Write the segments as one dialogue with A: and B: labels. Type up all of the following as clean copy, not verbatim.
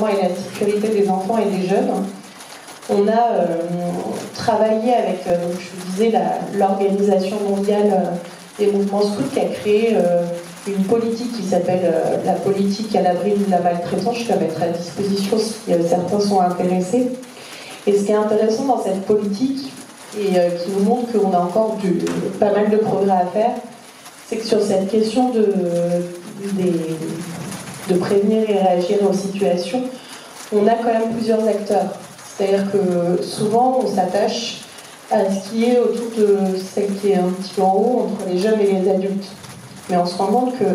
A: l'environnement et la sécurité des enfants et des jeunes. On a travaillé avec, donc je vous disais, l'Organisation mondiale des mouvements scouts qui a créé une politique qui s'appelle la politique à l'abri de la maltraitance. Je la mettrai à disposition si certains sont intéressés. Et ce qui est intéressant dans cette politique, et qui nous montre qu'on a encore pas mal de progrès à faire, c'est que sur cette question de prévenir et réagir aux situations, on a quand même plusieurs acteurs. C'est-à-dire que souvent, on s'attache à ce qui est autour de celle qui est un petit peu en haut, entre les jeunes et les adultes. Mais on se rend compte que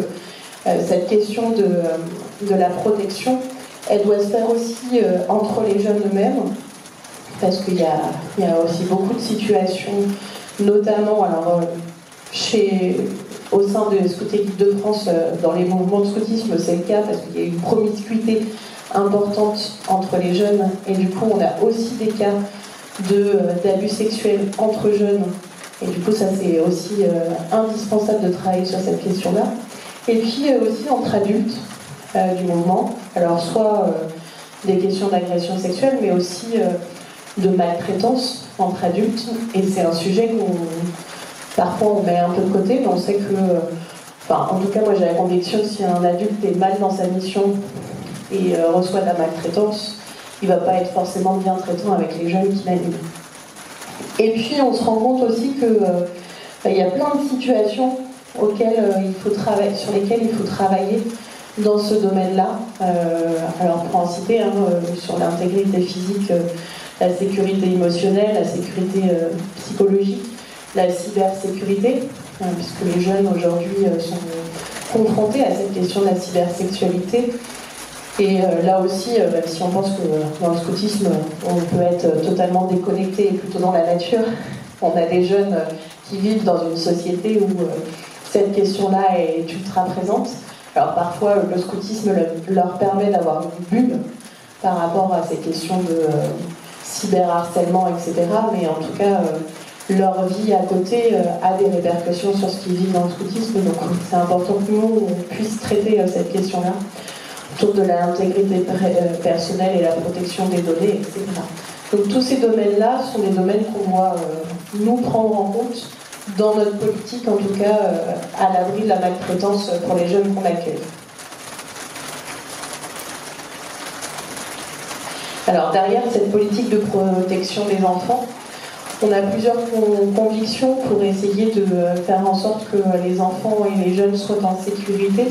A: cette question de la protection, elle doit se faire aussi entre les jeunes eux-mêmes, parce qu'il y a aussi beaucoup de situations, notamment alors, au sein de Scouts et Guides de France, dans les mouvements de scoutisme, c'est le cas, parce qu'il y a une promiscuité importante entre les jeunes, et du coup on a aussi des cas d'abus sexuels entre jeunes, et du coup ça c'est aussi indispensable de travailler sur cette question-là. Et puis aussi entre adultes du mouvement, alors soit des questions d'agression sexuelle, mais aussi de maltraitance entre adultes, et c'est un sujet qu'on parfois on met un peu de côté, mais on sait que, en tout cas moi j'ai la conviction que si un adulte est mal dans sa mission et reçoit de la maltraitance, il ne va pas être forcément bien traitant avec les jeunes qui l'animent. Et puis on se rend compte aussi qu'il y a plein de situations sur lesquelles il faut travailler dans ce domaine-là. Alors pour en citer, sur l'intégrité physique, la sécurité émotionnelle, la sécurité psychologique, la cybersécurité, puisque les jeunes aujourd'hui sont confrontés à cette question de la cybersexualité. Et là aussi, même si on pense que dans le scoutisme, on peut être totalement déconnecté et plutôt dans la nature, on a des jeunes qui vivent dans une société où cette question-là est ultra présente. Alors parfois, le scoutisme leur permet d'avoir une bulle par rapport à ces questions de cyberharcèlement, etc. Mais en tout cas, leur vie à côté a des répercussions sur ce qu'ils vivent dans le scoutisme. Donc c'est important que nous, on puisse traiter cette question-là, autour de l'intégrité personnelle et la protection des données, etc. Donc tous ces domaines-là sont des domaines qu'on doit nous prendre en compte dans notre politique, en tout cas à l'abri de la maltraitance pour les jeunes qu'on accueille. Alors derrière cette politique de protection des enfants, on a plusieurs convictions pour essayer de faire en sorte que les enfants et les jeunes soient en sécurité.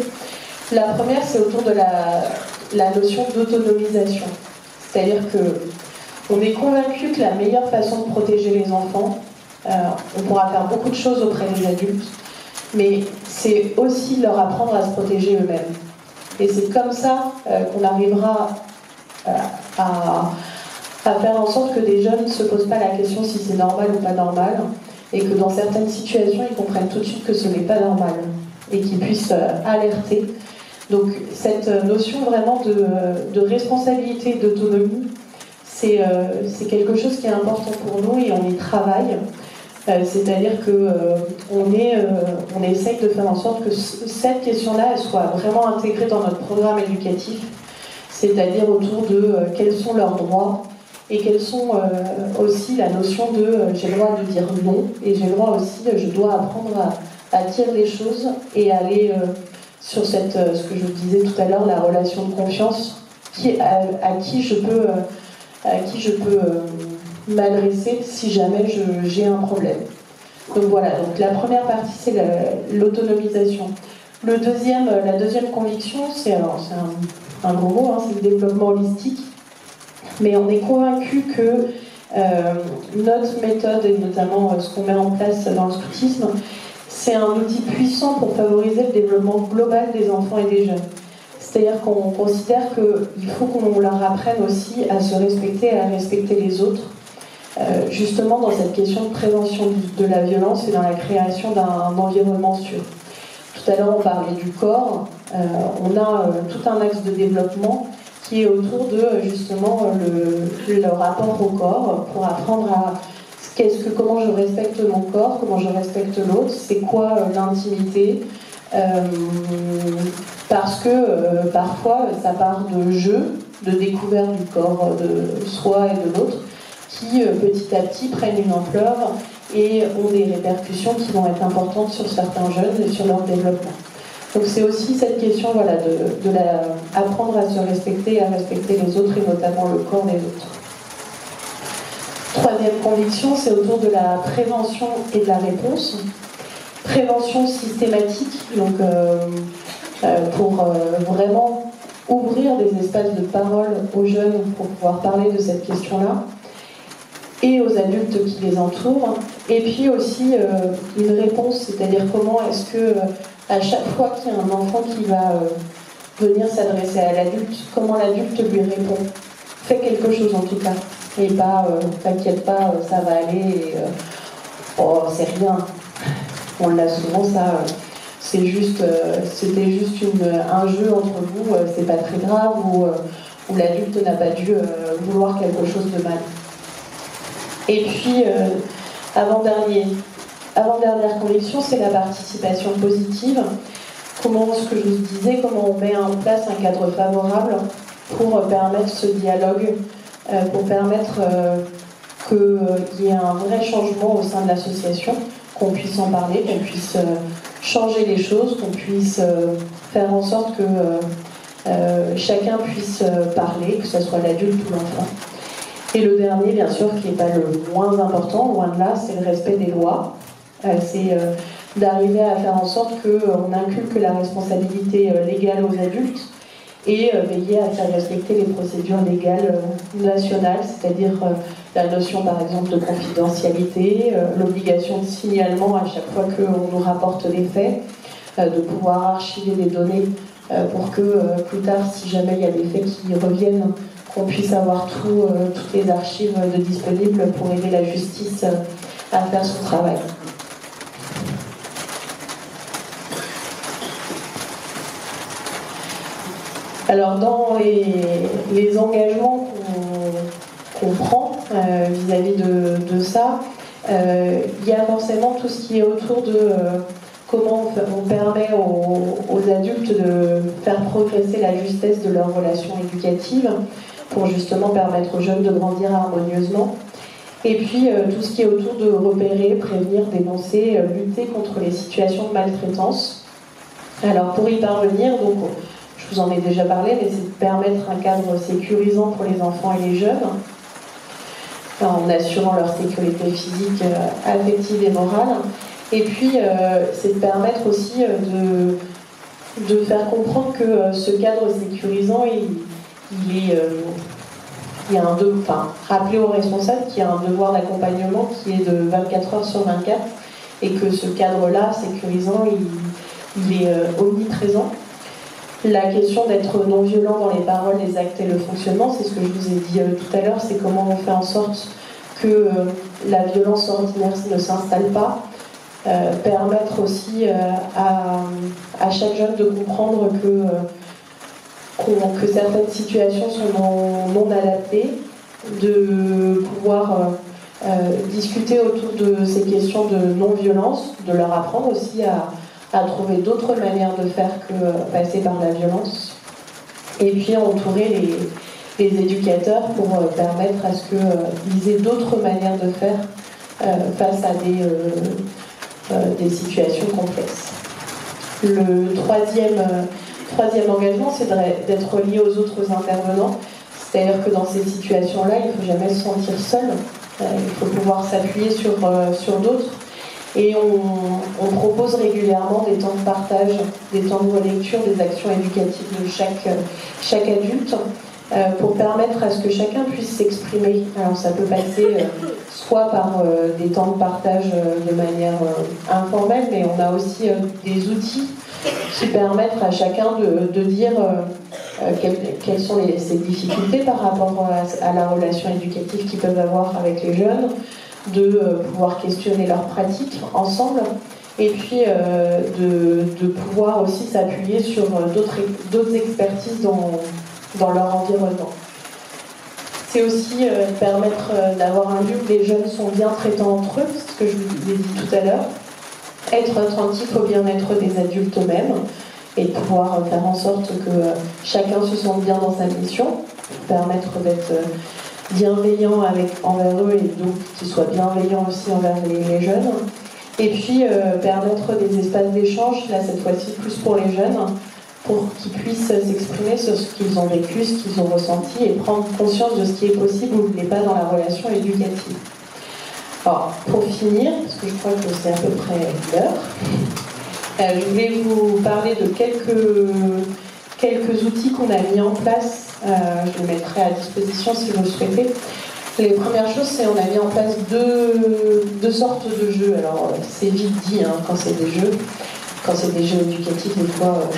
A: La première, c'est autour de la notion d'autonomisation. C'est-à-dire qu'on est convaincu que la meilleure façon de protéger les enfants, on pourra faire beaucoup de choses auprès des adultes, mais c'est aussi leur apprendre à se protéger eux-mêmes. Et c'est comme ça qu'on arrivera à faire en sorte que des jeunes ne se posent pas la question si c'est normal ou pas normal, et que dans certaines situations, ils comprennent tout de suite que ce n'est pas normal, et qu'ils puissent alerter. Donc cette notion vraiment de responsabilité et d'autonomie, c'est quelque chose qui est important pour nous et on y travaille. C'est-à-dire qu'on essaye de faire en sorte que cette question-là elle soit vraiment intégrée dans notre programme éducatif, c'est-à-dire autour de quels sont leurs droits et quelles sont aussi la notion de j'ai le droit de dire non, et j'ai le droit aussi, je dois apprendre à dire les choses et aller sur ce que je vous disais tout à l'heure, la relation de confiance, à qui je peux m'adresser si jamais j'ai un problème. Donc voilà, donc la première partie c'est l'autonomisation. La deuxième conviction, c'est un gros mot, c'est le développement holistique, mais on est convaincu que notre méthode, et notamment ce qu'on met en place dans le scoutisme, c'est un outil puissant pour favoriser le développement global des enfants et des jeunes. C'est-à-dire qu'on considère qu'il faut qu'on leur apprenne aussi à se respecter et à respecter les autres, justement dans cette question de prévention de la violence et dans la création d'un environnement sûr. Tout à l'heure, on parlait du corps. On a tout un axe de développement qui est autour de justement le rapport au corps, pour apprendre à comment je respecte mon corps, comment je respecte l'autre, c'est quoi l'intimité, parce que parfois ça part de jeux, de découverte du corps de soi et de l'autre, qui petit à petit prennent une ampleur et ont des répercussions qui vont être importantes sur certains jeunes et sur leur développement. Donc c'est aussi cette question voilà, apprendre à se respecter et à respecter les autres, et notamment le corps des autres. Troisième conviction, c'est autour de la prévention et de la réponse. Prévention systématique, donc pour vraiment ouvrir des espaces de parole aux jeunes pour pouvoir parler de cette question-là, et aux adultes qui les entourent. Et puis aussi une réponse, c'est-à-dire comment est-ce que à chaque fois qu'il y a un enfant qui va venir s'adresser à l'adulte, comment l'adulte lui répond. Fais quelque chose en tout cas. Et pas, t'inquiète pas, ça va aller, et, oh, c'est rien. On l'a souvent, ça, c'était juste un jeu entre vous, c'est pas très grave, ou l'adulte n'a pas dû vouloir quelque chose de mal. Et puis, avant-dernière conviction, c'est la participation positive. Comment, ce que je vous disais, comment on met en place un cadre favorable pour permettre ce dialogue, pour permettre qu'il y ait un vrai changement au sein de l'association, qu'on puisse en parler, qu'on puisse changer les choses, qu'on puisse faire en sorte que chacun puisse parler, que ce soit l'adulte ou l'enfant. Et le dernier, bien sûr, qui n'est pas le moins important, loin de là, c'est le respect des lois. C'est d'arriver à faire en sorte qu'on inculque la responsabilité légale aux adultes et veiller à faire respecter les procédures légales nationales, c'est-à-dire la notion par exemple de confidentialité, l'obligation de signalement à chaque fois qu'on nous rapporte des faits, de pouvoir archiver les données pour que plus tard, si jamais il y a des faits qui reviennent, qu'on puisse avoir toutes les archives disponibles pour aider la justice à faire son travail. Alors dans les engagements qu'on prend vis-à-vis de ça, il y a forcément tout ce qui est autour de comment on permet aux adultes de faire progresser la justesse de leurs relations éducatives pour justement permettre aux jeunes de grandir harmonieusement. Et puis tout ce qui est autour de repérer, prévenir, dénoncer, lutter contre les situations de maltraitance. Alors pour y parvenir, donc, je vous en ai déjà parlé, mais c'est de permettre un cadre sécurisant pour les enfants et les jeunes, en assurant leur sécurité physique, affective et morale. Et puis, c'est de permettre aussi de faire comprendre que ce cadre sécurisant, il y a rappeler aux responsables qu'il y a un devoir d'accompagnement qui est de 24 heures sur 24, et que ce cadre-là, sécurisant, il est omniprésent. La question d'être non-violent dans les paroles, les actes et le fonctionnement, c'est ce que je vous ai dit tout à l'heure, c'est comment on fait en sorte que la violence ordinaire ne s'installe pas, permettre aussi à chaque jeune de comprendre que certaines situations sont non adaptées, de pouvoir discuter autour de ces questions de non-violence, de leur apprendre aussi à trouver d'autres manières de faire que passer par la violence, et puis entourer les éducateurs pour permettre à ce qu'ils aient d'autres manières de faire face à des situations complexes. Le troisième engagement, c'est d'être lié aux autres intervenants, c'est-à-dire que dans ces situations-là, il ne faut jamais se sentir seul, il faut pouvoir s'appuyer sur d'autres. Et on propose régulièrement des temps de partage, des temps de relecture, des actions éducatives de chaque adulte pour permettre à ce que chacun puisse s'exprimer. Alors ça peut passer soit par des temps de partage de manière informelle, mais on a aussi des outils qui permettent à chacun de dire quelles sont ses difficultés par rapport à la relation éducative qu'ils peuvent avoir avec les jeunes, de pouvoir questionner leurs pratiques ensemble, et puis de pouvoir aussi s'appuyer sur d'autres expertises dans leur environnement. C'est aussi permettre d'avoir un lieu où les jeunes sont bien traitants entre eux, c'est ce que je vous ai dit tout à l'heure, être attentif au bien-être des adultes eux-mêmes et de pouvoir faire en sorte que chacun se sente bien dans sa mission, permettre d'être bienveillant envers eux et donc qu'ils soient bienveillants aussi envers les jeunes. Et puis permettre des espaces d'échange, là cette fois-ci plus pour les jeunes, pour qu'ils puissent s'exprimer sur ce qu'ils ont vécu, ce qu'ils ont ressenti et prendre conscience de ce qui est possible ou n'est pas dans la relation éducative. Alors, pour finir, parce que je crois que c'est à peu près l'heure, je voulais vous parler de quelques outils qu'on a mis en place. Je les mettrai à disposition si vous le souhaitez. Les premières choses, c'est qu'on a mis en place deux sortes de jeux. Alors, c'est vite dit quand c'est des jeux. Quand c'est des jeux éducatifs, des fois,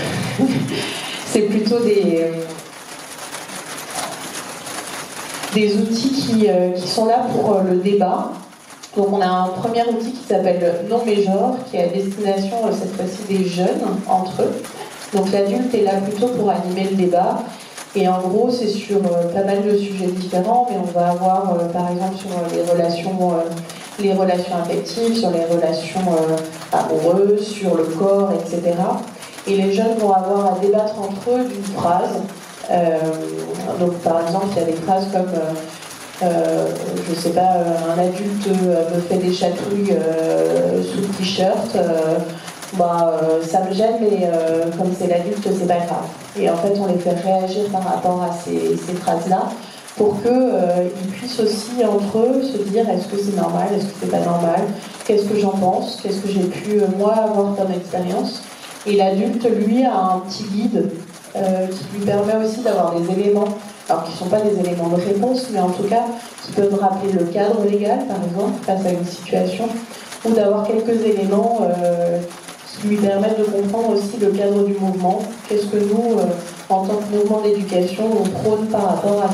A: c'est plutôt des outils qui sont là pour le débat. Donc on a un premier outil qui s'appelle Non mais genre, qui est à destination cette fois-ci des jeunes entre eux. Donc l'adulte est là plutôt pour animer le débat. Et en gros, c'est sur pas mal de sujets différents, mais on va avoir par exemple sur les relations affectives, sur les relations amoureuses, sur le corps, etc. Et les jeunes vont avoir à débattre entre eux d'une phrase. Donc par exemple, il y a des phrases comme je sais pas, un adulte me fait des chatouilles sous le t-shirt, ça me gêne, mais comme c'est l'adulte, c'est pas grave. Et en fait, on les fait réagir par rapport à ces phrases-là pour qu'ils puissent aussi entre eux se dire est-ce que c'est normal, est-ce que c'est pas normal, qu'est-ce que j'en pense, qu'est-ce que j'ai pu moi avoir comme expérience. Et l'adulte, lui, a un petit guide qui lui permet aussi d'avoir des éléments, alors qui ne sont pas des éléments de réponse, mais en tout cas qui peuvent rappeler le cadre légal, par exemple, face à une situation, ou d'avoir quelques éléments qui lui permettent de comprendre aussi le cadre du mouvement. Qu'est-ce que nous, en tant que mouvement d'éducation, on prône par rapport à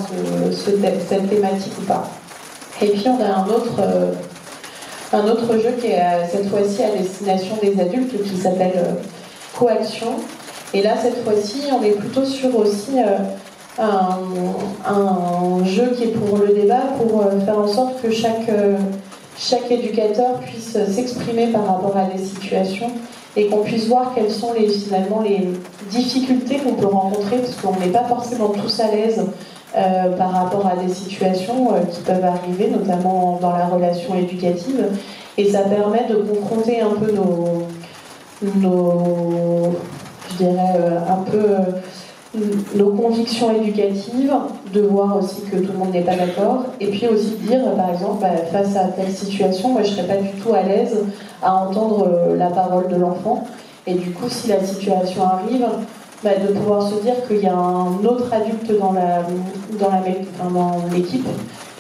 A: cette thématique ou pas. Et puis on a un autre jeu qui est cette fois-ci à destination des adultes qui s'appelle Coaction. Et là, cette fois-ci, on est plutôt sur aussi un jeu qui est pour le débat, pour faire en sorte que chaque éducateur puisse s'exprimer par rapport à des situations et qu'on puisse voir quelles sont finalement les difficultés qu'on peut rencontrer, parce qu'on n'est pas forcément tous à l'aise par rapport à des situations qui peuvent arriver, notamment dans la relation éducative. Et ça permet de confronter un peu nos convictions éducatives, de voir aussi que tout le monde n'est pas d'accord, et puis aussi de dire, par exemple, face à telle situation, moi je ne serais pas du tout à l'aise à entendre la parole de l'enfant, et du coup, si la situation arrive, de pouvoir se dire qu'il y a un autre adulte dans l'équipe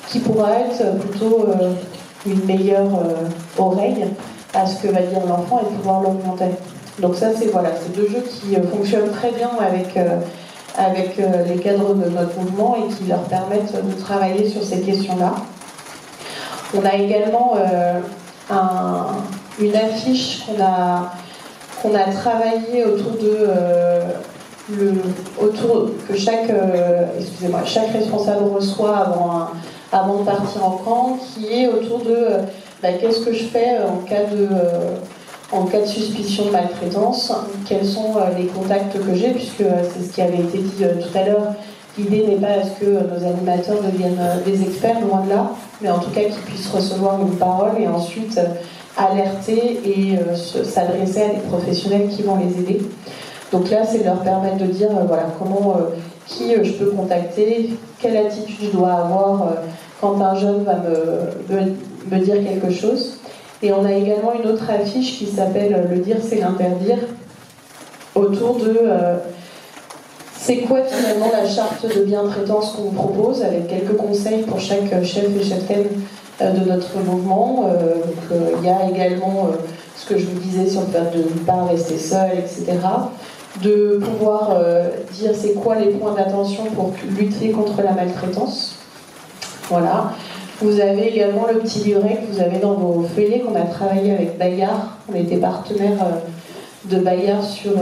A: qui pourra être plutôt une meilleure oreille à ce que va dire l'enfant et pouvoir l'orienter. Donc ça, c'est deux jeux qui fonctionnent très bien avec les cadres de notre mouvement et qui leur permettent de travailler sur ces questions-là. On a également une affiche qu'on a travaillée autour que chaque responsable reçoit avant de partir en camp, qui est autour de qu'est-ce que je fais en cas de suspicion de maltraitance, quels sont les contacts que j'ai, puisque c'est ce qui avait été dit tout à l'heure. L'idée n'est pas à ce que nos animateurs deviennent des experts, loin de là, mais en tout cas qu'ils puissent recevoir une parole et ensuite alerter et s'adresser à des professionnels qui vont les aider. Donc là, c'est de leur permettre de dire comment, qui je peux contacter, quelle attitude je dois avoir quand un jeune va me dire quelque chose. Et on a également une autre affiche qui s'appelle « Le dire, c'est l'interdire », autour de c'est quoi finalement la charte de bientraitance qu'on propose, avec quelques conseils pour chaque chef et cheftaine de notre mouvement. Il y a également ce que je vous disais sur le fait de ne pas rester seul, etc. De pouvoir dire c'est quoi les points d'attention pour lutter contre la maltraitance. Voilà. Vous avez également le petit livret que vous avez dans vos feuillets qu'on a travaillé avec Bayard. On était partenaire de Bayard sur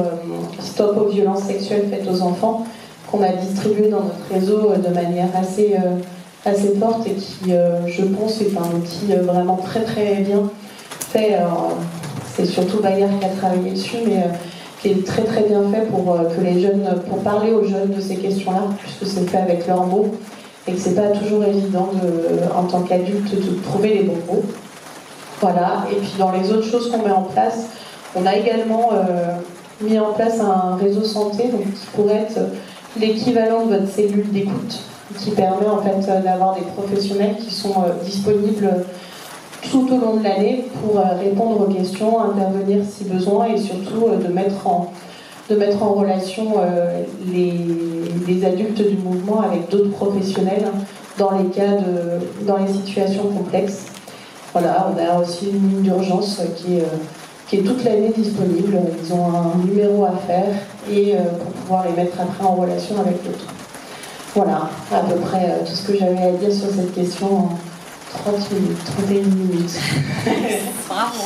A: Stop aux violences sexuelles faites aux enfants, qu'on a distribué dans notre réseau de manière assez forte et qui, je pense, est un outil vraiment très très bien fait. c'est surtout Bayer qui a travaillé dessus, mais qui est très très bien fait pour que les jeunes, pour parler aux jeunes de ces questions-là, puisque c'est fait avec leurs mots, et que c'est pas toujours évident en tant qu'adulte de trouver les bons mots. Voilà. Et puis dans les autres choses qu'on met en place, on a également mis en place un réseau santé, donc qui pourrait être l'équivalent de votre cellule d'écoute, qui permet en fait d'avoir des professionnels qui sont disponibles tout au long de l'année pour répondre aux questions, intervenir si besoin, et surtout de mettre en relation les adultes du mouvement avec d'autres professionnels dans les situations complexes. Voilà, on a aussi une ligne d'urgence qui est toute l'année disponible. Ils ont un numéro à faire et pour pouvoir les mettre après en relation avec l'autre. Voilà, à peu près tout ce que j'avais à dire sur cette question en 31 minutes.
B: Bravo.